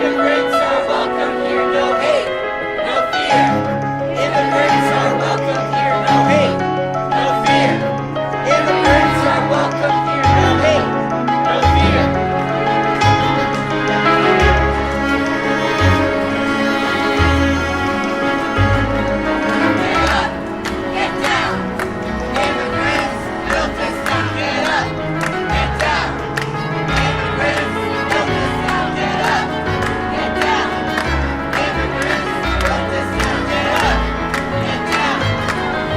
Immigrants are welcome here, no hate, no fear. Immigrants are welcome here, no hate, no fear. Immigrants are welcome here, no hate, no fear. Get up, get down. Immigrants built this town. Get up, get down. Immigrants built this town. Get up, get down. Immigrants built this town. Get up, get down.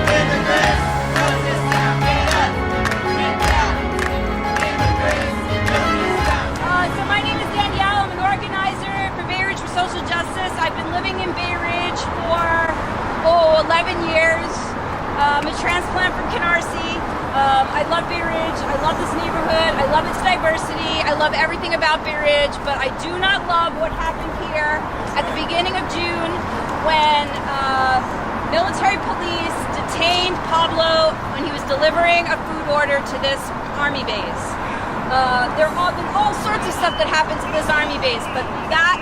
Immigrants built this town. Get up, get down. Immigrants built this town. So my name is Danielle. I'm an organizer for Bay Ridge for Social Justice. I've been living in Bay Ridge for 11 years. I'm a transplant from Canarsie. I love Bay Ridge. I love this neighborhood. I love its diversity. I love everything about Bay Ridge, but I do not love what happened here at the beginning of June when military police detained Pablo when he was delivering a food order to this army base. There have been all sorts of stuff that happens at this army base, but that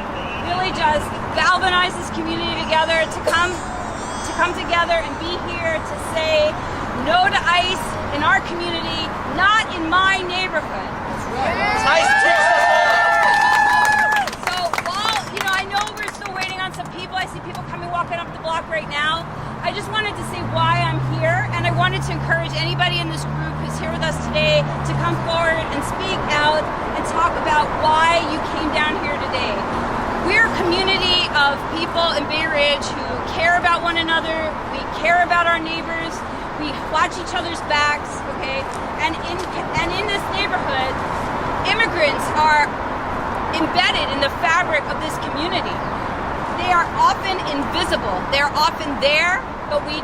really just galvanized this community together to come together and be here to say no to ICE in our community, not in my neighborhood. So while, I know we're still waiting on some people, I see people walking up the block right now. I just wanted to say why I'm here, and I wanted to encourage anybody in this group who's here with us today to come forward and speak out and talk about why you came down here today. We're a community of people in Bay Ridge who care about one another, we care about our neighbors, we watch each other's backs, okay? And in this neighborhood, immigrants are embedded in the fabric of this community. They are often invisible. They're often there, but we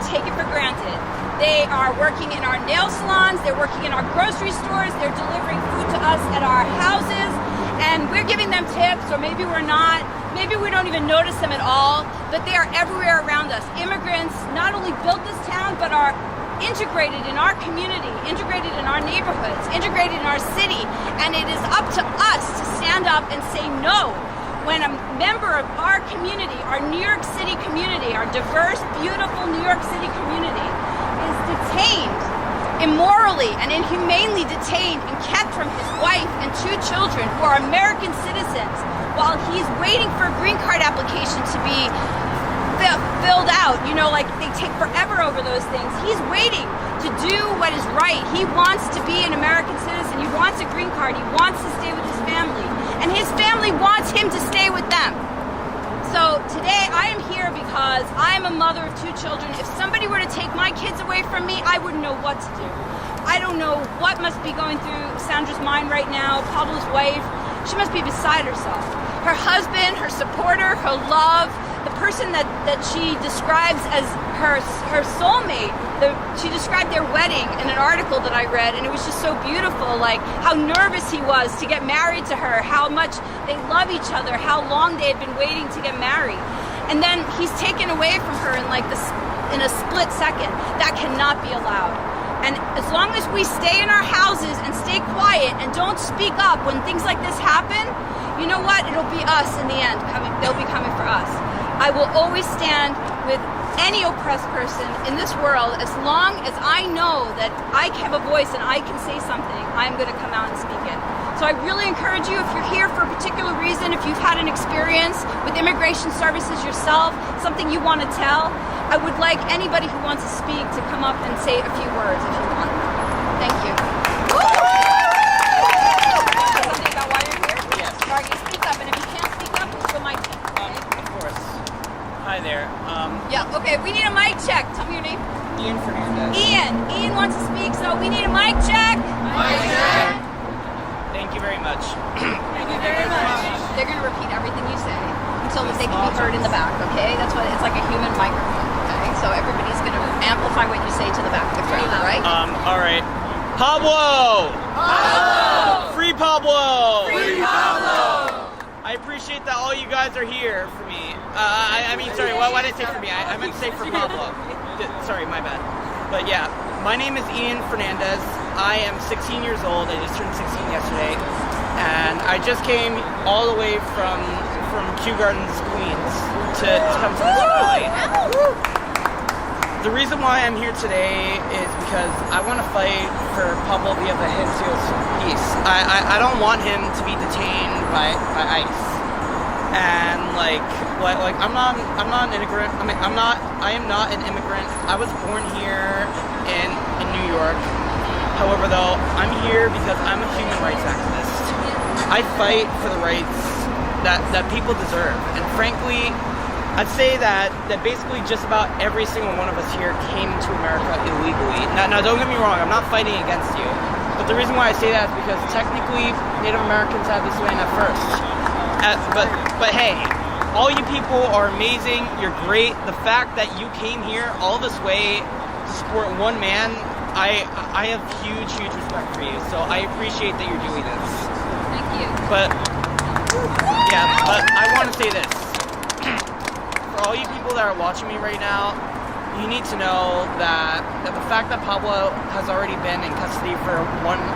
take it for granted. They are working in our nail salons, they're working in our grocery stores, they're delivering food to us at our houses, and we're giving them tips, or maybe we're not. Maybe we don't even notice them at all, but they are everywhere around us. Immigrants not only built this town, but are integrated in our community, integrated in our neighborhoods, integrated in our city, and it is up to us to stand up and say no when a member of our community, our New York City community, our diverse, beautiful New York City community, is detained, immorally and inhumanely detained and kept from his wife and 2 children who are American citizens while he's waiting for a green card application to be filled out. Like they take forever over those things. He's waiting to do what is right. He wants to be an American citizen. He wants a green card. He wants to stay with his family. And his family wants him to stay with them. So today I am here because I am a mother of 2 children. If somebody were to take my kids away from me, I wouldn't know what to do. I don't know what must be going through Sandra's mind right now. Pablo's wife, she must be beside herself. Her husband, her supporter, her love, the person that she describes as her soulmate, she described their wedding in an article that I read, and it was just so beautiful, like how nervous he was to get married to her, how much they love each other, how long they had been waiting to get married. And then he's taken away from her in a split second. That cannot be allowed. And as long as we stay in our houses and stay quiet and don't speak up when things like this happen, you know what? It'll be us in the end. They'll be coming for us. I will always stand with any oppressed person in this world as long as I know that I have a voice and I can say something. I'm going to come out and speak it. So I really encourage you, if you're here for a particular reason, if you've had an experience with immigration services yourself, something you want to tell, I would like anybody who wants to speak to come up and say a few words if you want. Thank you. Something about why you're here? Yes. Sorry, you speak up, and if you can't speak up, we'll go mic check. Of course. Hi there. Yeah, okay, we need a mic check. Tell me your name. Ian Fernandez. Ian wants to speak, so we need a mic check. Mic check. Thank you very much. Thank you very much. They're going to repeat everything you say until they can be heard in the back, okay? That's what it's like, a human microphone, okay? So everybody's going to amplify what you say to the back of the crowd, all right? All right. Pablo! Pablo! Free Pablo! Free Pablo! I appreciate that all you guys are here for me. Sorry, why did I say for me? I meant to say for Pablo. Sorry, my bad. But yeah, my name is Ian Fernandez. I am 16 years old. I just turned 16 yesterday. And I just came all the way from Kew Gardens, Queens, to come to this rally. The reason why I'm here today is because I want to fight for Pablo Villavicenció's peace. I don't want him to be detained by ICE. And like I'm not an immigrant. I am not an immigrant. I was born here in New York. However, though, I'm here because I'm a human rights activist. I fight for the rights that people deserve. And frankly, I'd say that basically just about every single one of us here came to America illegally. Now don't get me wrong, I'm not fighting against you. But the reason why I say that is because technically Native Americans had this land at first. But hey, all you people are amazing, you're great. The fact that you came here all this way to support one man, I have huge respect for you. So I appreciate that you're doing this. Thank you. But I want to say this. For all you people that are watching me right now, you need to know that the fact that Pablo has already been in custody for 1.5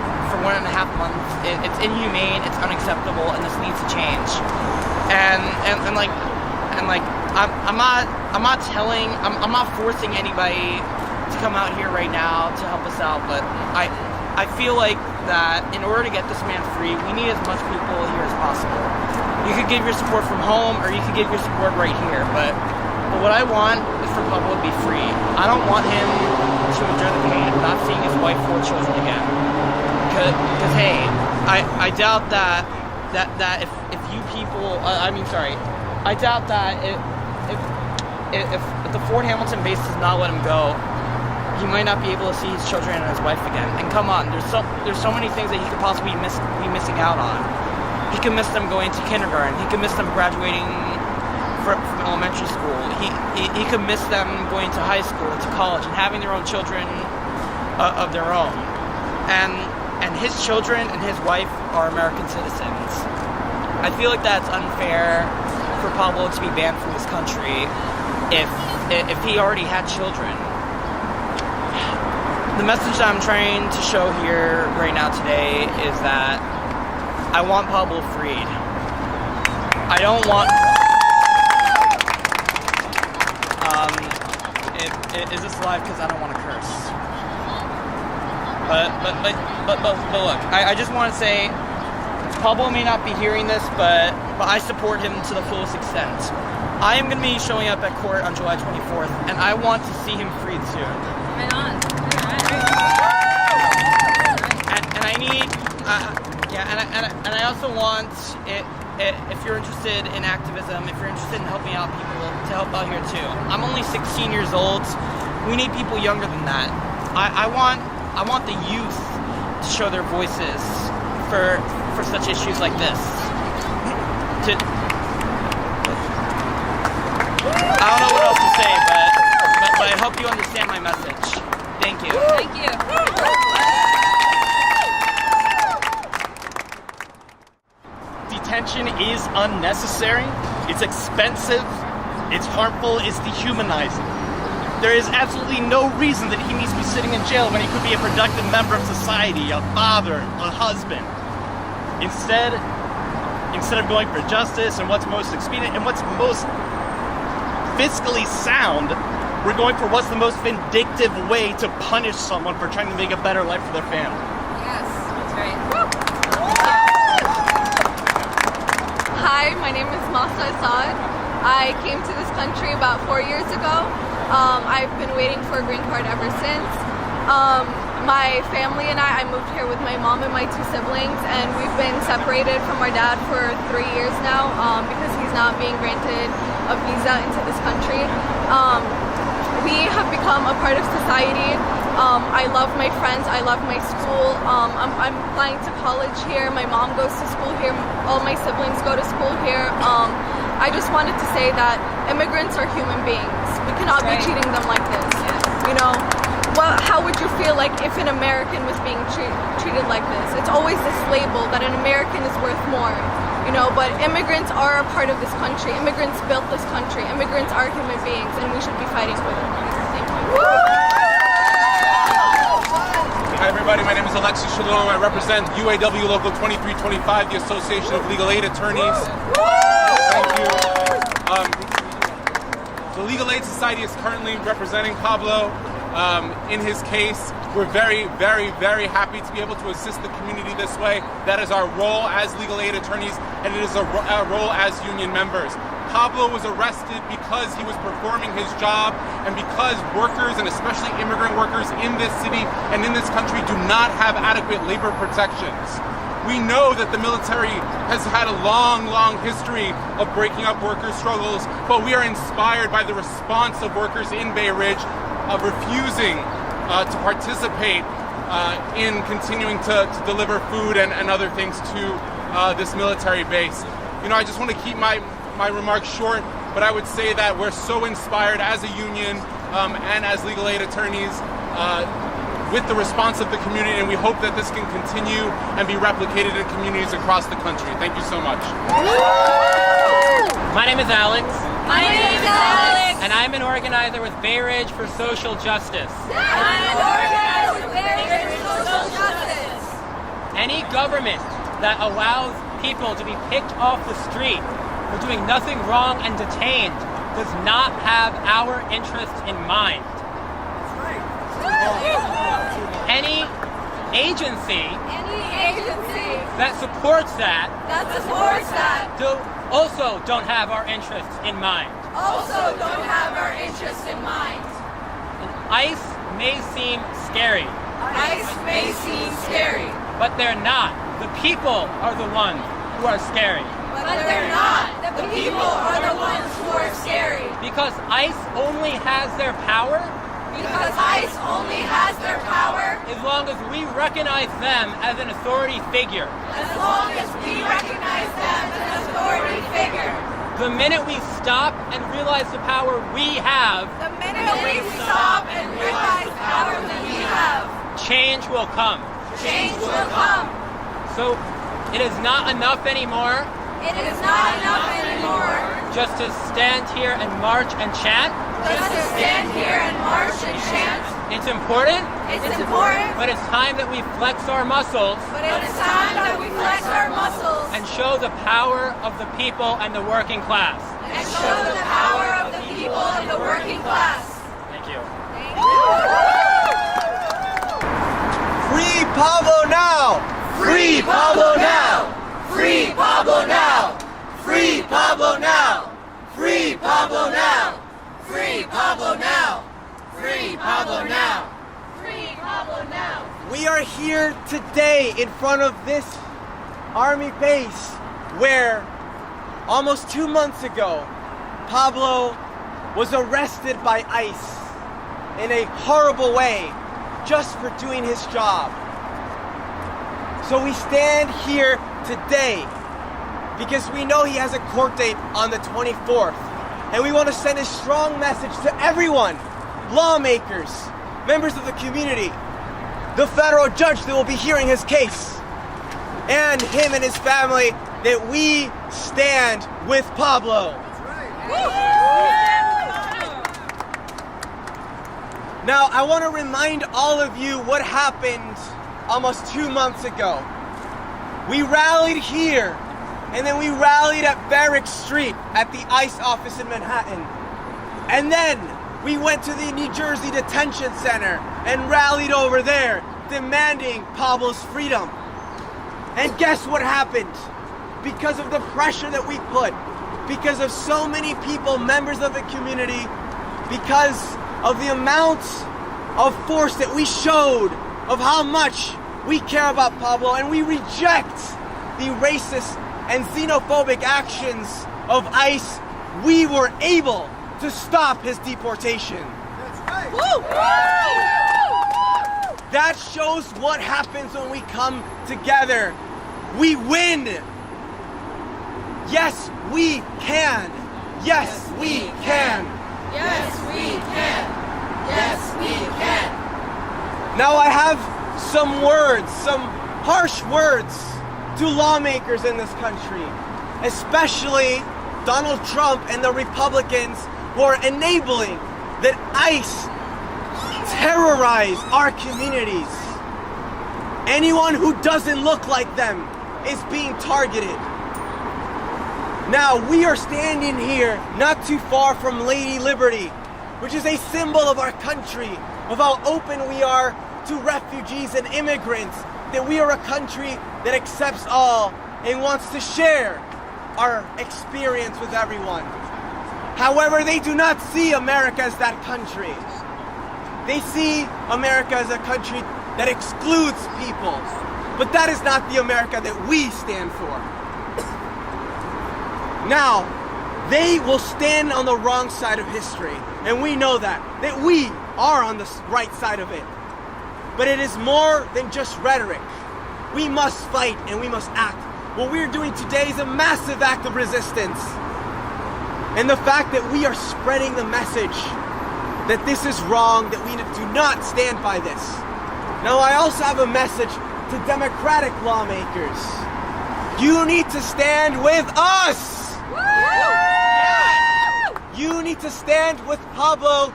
months, it's inhumane, it's unacceptable, and this needs to change. I'm not forcing anybody to come out here right now to help us out, but I feel like that in order to get this man free, we need as much people here as possible. You could give your support from home, or you could give your support right here, but what I want is for Pablo to be free. I don't want him to endure the pain of not seeing his wife or children again. Because hey, I doubt that if you people, I doubt that if the Fort Hamilton base does not let him go, he might not be able to see his children and his wife again. And come on, there's so many things that he could possibly be missing out on. He could miss them going to kindergarten. He could miss them graduating from elementary school. He could miss them going to high school, to college, and having their own children of their own. And his children and his wife are American citizens. I feel like that's unfair for Pablo to be banned from this country if he already had children. The message that I'm trying to show here right now today is that I want Pablo freed. I don't want... Is this live? Because I don't want to curse. But look, I just want to say, Pablo may not be hearing this, but I support him to the fullest extent. I am going to be showing up at court on July 24th, and I want to see him freed soon. Right on. And I need, and I also want, if you're interested in activism, if you're interested in helping out people, to help out here too. I'm only 16 years old. We need people younger than that. I want the youth to show their voices for such issues like this. I don't know what else to say, but I hope you understand my message. Thank you. Thank you. Detention is unnecessary, it's expensive, it's harmful, it's dehumanizing. There is absolutely no reason that he needs to be sitting in jail when he could be a productive member of society, a father, a husband. Instead of going for justice and what's most expedient and what's most fiscally sound, we're going for what's the most vindictive way to punish someone for trying to make a better life for their family. Yes, that's right. Hi, my name is Masa Assad. I came to this country about 4 years ago. I've been waiting for a green card ever since. My family and I moved here with my mom and my 2 siblings, and we've been separated from our dad for 3 years now because he's not being granted a visa into this country. We have become a part of society. I love my friends, I love my school. I'm applying to college here. My mom goes to school here. All my siblings go to school here. I just wanted to say that immigrants are human beings. We cannot be treating them like this. You know, how would you feel like if an American was being treated like this? It's always this label that an American is worth more. You know, but immigrants are a part of this country. Immigrants built this country. Immigrants are human beings, and we should be fighting for them. Thank you. Hi everybody, my name is Alexis Shalom. I represent UAW Local 2325, the Association of Legal Aid Attorneys. Thank you. The Legal Aid Society is currently representing Pablo in his case. We're very, very, very happy to be able to assist the community this way. That is our role as legal aid attorneys, and it is our role as union members. Pablo was arrested because he was performing his job and because workers, and especially immigrant workers in this city and in this country, do not have adequate labor protections. We know that the military has had a long, long history of breaking up workers' struggles, but we are inspired by the response of workers in Bay Ridge of refusing to participate in continuing to deliver food and other things to this military base. You know, I just want to keep my remarks short, but I would say that we're so inspired as a union and as legal aid attorneys with the response of the community, and we hope that this can continue and be replicated in communities across the country. Thank you so much. My name is Alex. My name is Alex. And I'm an organizer with Bay Ridge for Social Justice. I'm an organizer with Bay Ridge for Social Justice. Any government that allows people to be picked off the street for doing nothing wrong and detained does not have our interests in mind. Any agency that supports that also don't have our interests in mind. ICE may seem scary. But they're not. The people are the ones who are scary. Because ICE only has their power as long as we recognize them as an authority figure. The minute we stop and realize the power we have, change will come. So it is not enough anymore just to stand here and march and chant. It's important, but it's time that we flex our muscles and show the power of the people and the working class. Thank you. Free Pablo now! Free Pablo now! Free Pablo now! Free Pablo now! Free Pablo now! Free Pablo now! Free Pablo now! We are here today in front of this army base where almost 2 months ago Pablo was arrested by ICE in a horrible way just for doing his job. So we stand here today because we know he has a court date on the 24th, and we want to send a strong message to everyone, lawmakers, members of the community, the federal judge that will be hearing his case, and him and his family, that we stand with Pablo. Now, I want to remind all of you what happened almost 2 months ago. We rallied here, and then we rallied at Barrack Street at the ICE office in Manhattan. And then we went to the New Jersey Detention Center and rallied over there, demanding Pablo's freedom. And guess what happened? Because of the pressure that we put, because of so many people, members of the community, because of the amount of force that we showed of how much we care about Pablo, and we reject the racist and xenophobic actions of ICE, we were able to stop his deportation. That's right. That shows what happens when we come together. We win. Yes, we can. Yes, we can. Yes, we can. Yes, we can. Now I have some words, some harsh words to lawmakers in this country, especially Donald Trump and the Republicans who are enabling that ICE terrorize our communities. Anyone who doesn't look like them is being targeted. Now, we are standing here not too far from Lady Liberty, which is a symbol of our country, of how open we are to refugees and immigrants, that we are a country that accepts all and wants to share our experience with everyone. However, they do not see America as that country. They see America as a country that excludes people. But that is not the America that we stand for. Now, they will stand on the wrong side of history, and we know that we are on the right side of it. But it is more than just rhetoric. We must fight and we must act. What we're doing today is a massive act of resistance. And the fact that we are spreading the message that this is wrong, that we do not stand by this. Now, I also have a message to Democratic lawmakers. You need to stand with us! You need to stand with Pablo,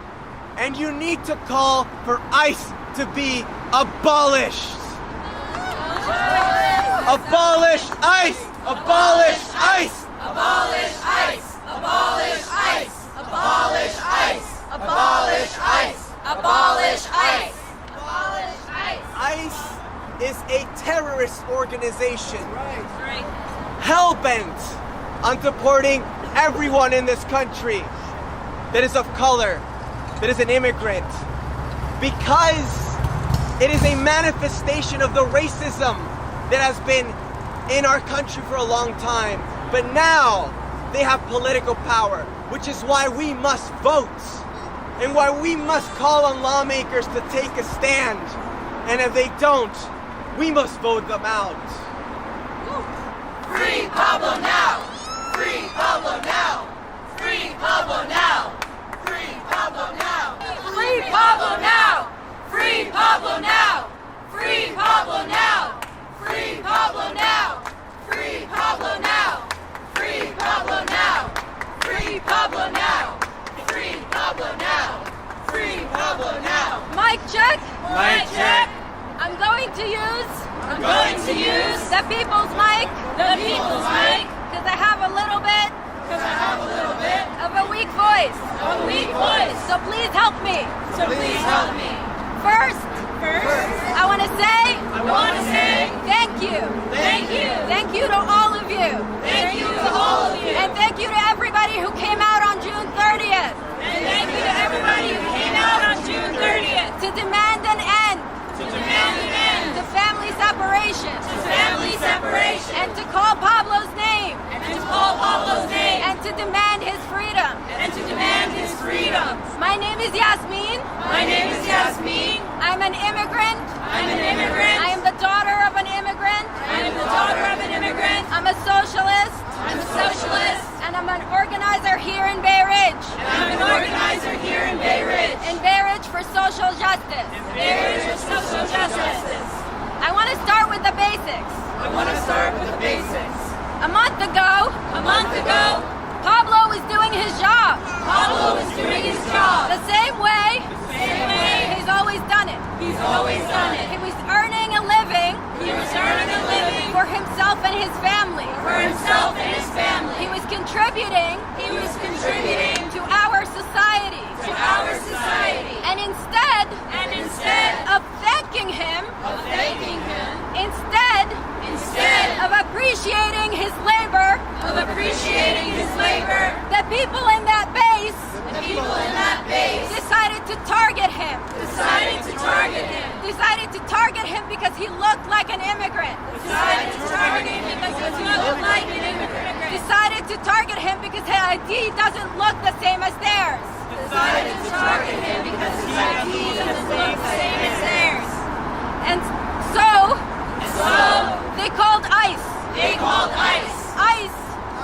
and you need to call for ICE to be abolished. Abolish ICE! Abolish ICE! Abolish ICE! Abolish ICE! Abolish ICE! Abolish ICE! Abolish ICE! Abolish ICE! ICE is a terrorist organization. Hell-bent on deporting everyone in this country that is of color, that is an immigrant, because it is a manifestation of the racism that has been in our country for a long time. But now they have political power, which is why we must vote and why we must call on lawmakers to take a stand. And if they don't, we must vote them out. Free Pablo now! Free Pablo now! Free Pablo now! Free Pablo now! Free Pablo now! Free Pablo now! Free Pablo now! Free Pablo now! Free Pablo now! Free Pablo now! Free Pablo now! Free Pablo now! Free Pablo now! Mic check. Mic check! I'm going to use the people's mic. The people's mic! Because I have a little bit Because I have a little bit of a weak voice. of a weak voice. So please help me. So please help me. First, I want to say I want to say thank you. thank you. Thank you to all of you. Thank you to all of you. And thank you to everybody who came out on June 30th And thank you to everybody who came out on June 30th to demand an end to demand an end to family separation to family separation and to call Pablo's name and to call Pablo's name and to demand his freedom. and to demand his freedom. My name is Yasmin. My name is Yasmin. I'm an immigrant. I'm an immigrant. I am the daughter of an immigrant. I am the daughter of an immigrant. I'm a socialist. I'm a socialist. And I'm an organizer here in Bay Ridge. And I'm an organizer here in Bay Ridge. In Bay Ridge for social justice. Bay Ridge for social justice. I want to start with the basics. I want to start with the basics. A month ago, Pablo was doing his job. Pablo was doing his job The same way the same way he's always done it. he's always done it. He was earning a living He was earning a living for himself and his family. for himself and his family. He was contributing He was contributing to our society. to our society. And instead And instead of thanking him, of thanking him, instead instead of appreciating his labor, of appreciating his labor, the people in that base the people in that base decided to target him. decided to target him. Decided to target him because he looked like an immigrant. Decided to target him because he looked like an immigrant. Decided to target him because his ID doesn't look the same as theirs. Decided to target him because his ID doesn't look the same as theirs. And so And so they called ICE. they called ICE. ICE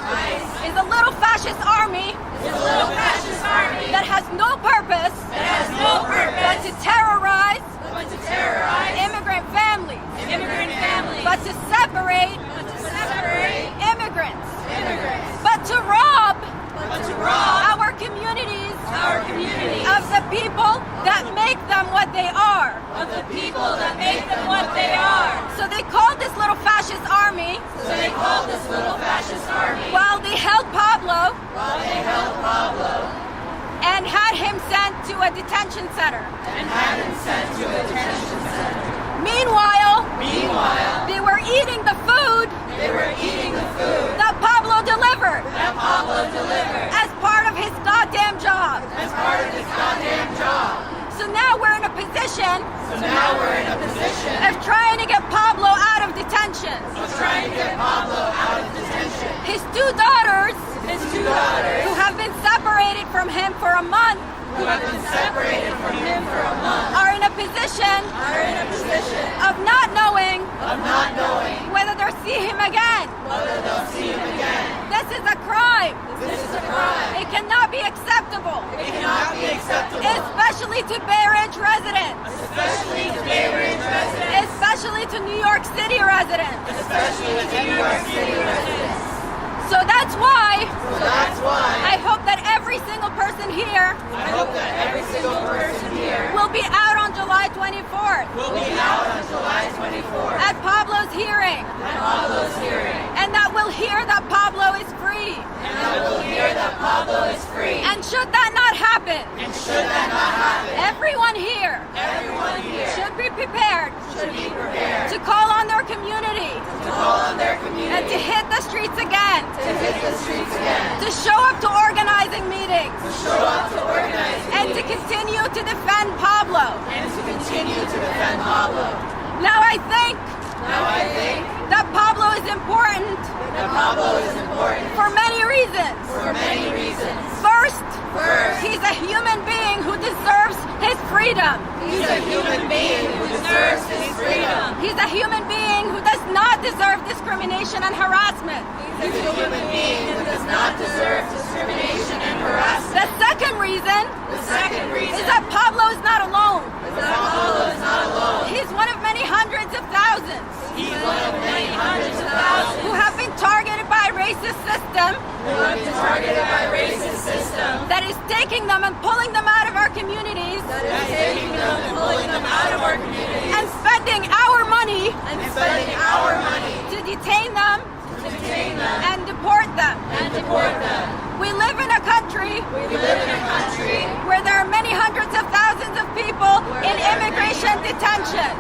ICE is a little fascist army is a little fascist army that has no purpose that has no but purpose to terrorize but to terrorize immigrant families, immigrant families, but to separate to separate immigrants, immigrants, but to rob but to rob our communities our communities of the people that make them what they are. of the people that make them what they are. detention center. and had him sent to a detention center. Meanwhile, Meanwhile, they were eating the food they were eating the food that Pablo delivered that Pablo delivered as part of his goddamn job. as part of his goddamn job. So now we're in a position So now we're in a position of trying to get Pablo out of detention. of trying to get Pablo out of detention. His two daughters, His 2 daughters, who have been separated from him for a month, who have been separated from him for a month, are in a position are in a position of not knowing of not knowing whether they'll see him again. whether they'll see him again. This is a crime. This is a crime. It cannot be acceptable, It cannot be acceptable, especially to Bay Ridge residents, especially to Bay Ridge residents, especially to New York City residents. especially to New York City residents. So that's why So that's why I hope that every single person here I hope that every single person here will be out on July 24th will be out on July 24th at Pablo's hearing, at Pablo's hearing, and that will hear that Pablo is free. and that will hear that Pablo is free. And should that not happen, And should that not happen, everyone here everyone here should be prepared should be prepared to call on their community to call on their and community, to hit the streets again, to hit the streets again, to show up to organizing meetings, to show up to organize and to continue to defend Pablo. and to continue to defend Pablo. Now I think Now I think that Pablo is important that Pablo is important for many reasons. for many reasons. First, First, he's a human being who deserves his freedom. he's a human being who deserves his freedom. He's a human being who does not deserve discrimination and harassment. He's a human being who does not deserve discrimination and harassment. The second reason The second reason is that Pablo is not alone. is that Pablo is not alone. He's one of many hundreds of thousands He's one of many hundreds of thousands who have been targeted by a racist system who have been targeted by a racist system that is taking them and pulling them out of our communities that is taking them and pulling them out of our communities and spending our money and spending our money to detain them to detain them and deport them. and deport them. We live in a country We live in a country where there are many hundreds of thousands of people in immigration detention,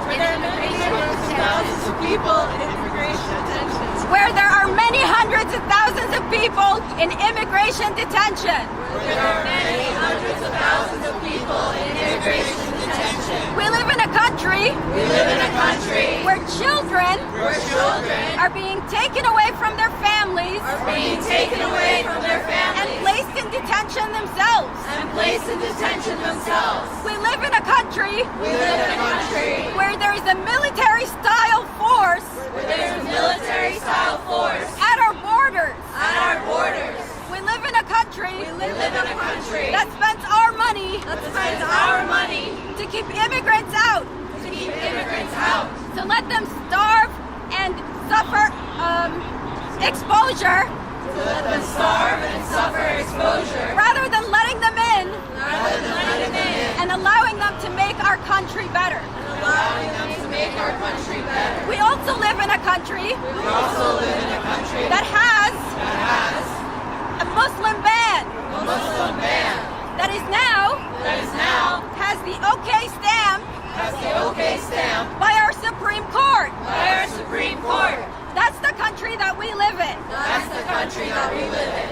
where there are many hundreds of thousands of people in immigration detention. where there are many hundreds of thousands of people in immigration detention. Where there are many hundreds of thousands of people in immigration detention. We live in a country We live in a country where children where children are being taken away from their families are being taken away from their and families placed in detention themselves. and placed in detention themselves. We live in a country We live in a country where there is a military-style force where there's a military-style force at our borders. at our borders. We live in a country We live in a country that spends our money that spends our money to keep immigrants out, to keep immigrants out, to let them starve and suffer exposure to let them starve and suffer exposure, rather than letting them in rather than letting them in and allowing them to make our country better. and allowing them to make our country better. We also live in a country We also live in a country that has a Muslim ban a Muslim ban that is now that has the OK stamp has the OK stamp by our Supreme Court. by our Supreme Court. That's the country that we live in. That's the country that we live in.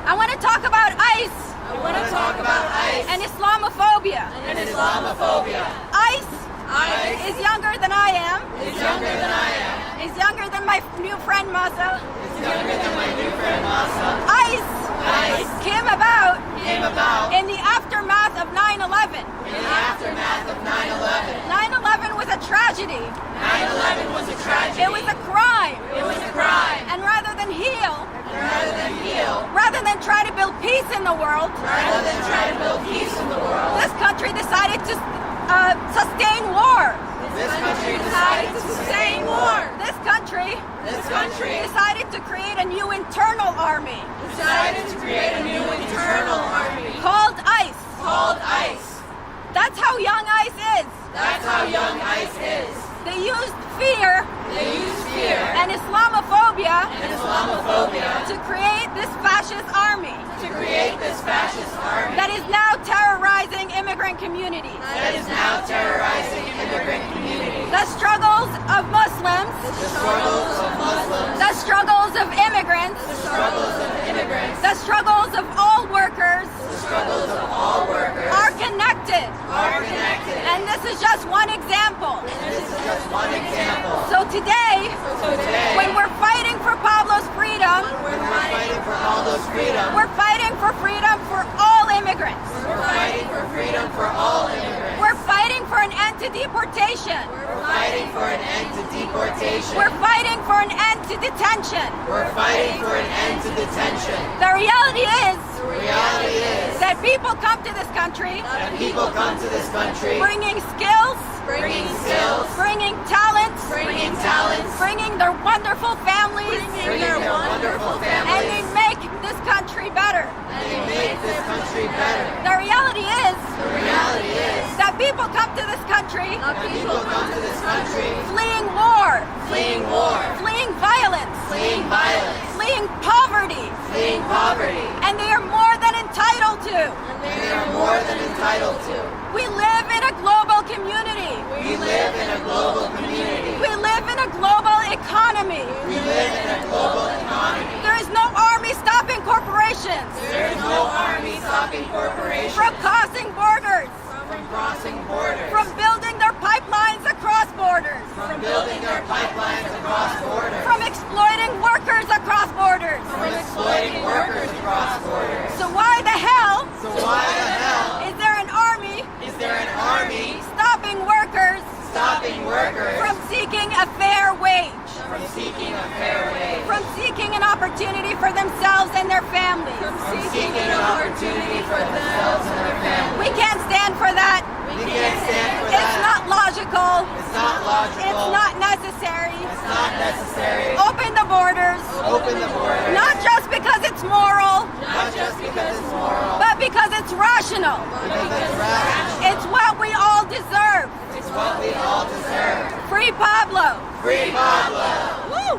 I want to talk about ICE I want to talk about ICE and Islamophobia. and Islamophobia. ICE ICE is younger than I am, is younger than I am. is younger than my new friend Masa. Is younger than my new friend Masa. ICE ICE came about came about in the aftermath of 9/11. in the aftermath of 9/11. 9/11 was a tragedy. 9/11 was a tragedy. It was a crime. It was a crime. And rather than heal, And rather than heal, rather than try to build peace in the world, rather than try to build peace in the world, this country decided to sustain war. this country decided to sustain war. This country This country decided to create a new internal army decided to create a new internal army called ICE. called ICE. That's how young ICE is. That's how young ICE is. They used fear They use fear and Islamophobia and Islamophobia to create this fascist army to create this fascist army that is now terrorizing immigrants. immigrant communities. that is now terrorizing immigrant communities. The struggles of Muslims, The struggles of Muslims, the struggles of immigrants, the struggles of immigrants, the struggles of all workers the struggles of all workers are connected. are connected. And this is just one example. This is just one example. So today, Today, when we're fighting for Pablo's freedom, we're fighting for all those freedom. we're fighting for freedom for all immigrants. We're fighting for freedom for all immigrants. We're fighting for an end to deportation. We're fighting for an end to deportation. We're fighting for an end to detention. We're fighting for an end to detention. The reality is The reality is that people come to this country that people come to this country bringing skills, bringing skills, bringing talents, bringing talents, bringing their wonderful families, bringing their wonderful and they families, make this country better. and they make this country better. The reality is The reality is that people come to this country that people come to this country fleeing war, fleeing war, fleeing violence, fleeing violence, fleeing poverty, fleeing poverty, and they are more than entitled to. and they are more than entitled to. We live in a global community. We live in a global community. We live in a global economy. We live in a global economy. There is no army stopping corporations There is no army stopping corporations from crossing borders, from crossing borders, from building their pipelines across borders, from building their pipelines across borders, from exploiting workers across borders. from exploiting workers across borders. So why the hell So why the hell is there an army is there an army stopping workers stopping workers from seeking a fair wage, from seeking a fair wage, from seeking an opportunity for themselves and their families? from seeking an opportunity for themselves and their families? We can't stand for that. We can't stand for It's that. not logical. It's not logical. It's not necessary. It's not necessary. Open the borders, Open the borders, not just because it's moral, not just because it's moral, but because it's rational. because it's rational. It's what we all deserve. It's what we all deserve. Free Pablo. Free Pablo. Woo!